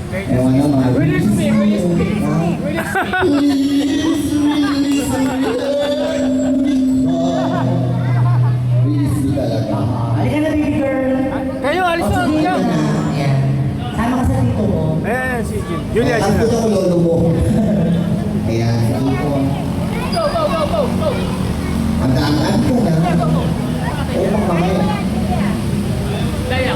Ewan na mga... Release me, release me. Release Release me talaga. Halika na, baby girl. Kayo, alis O, na. sige, Kayo. ka na. Ayan. Sama ka sa tito mo. Eh, si Julia. Ang gusto ko lolo mo. Ayan, sige po. Go, go, go, go, go. Ang daan-daan ko na. Oo, mamaya. Daya,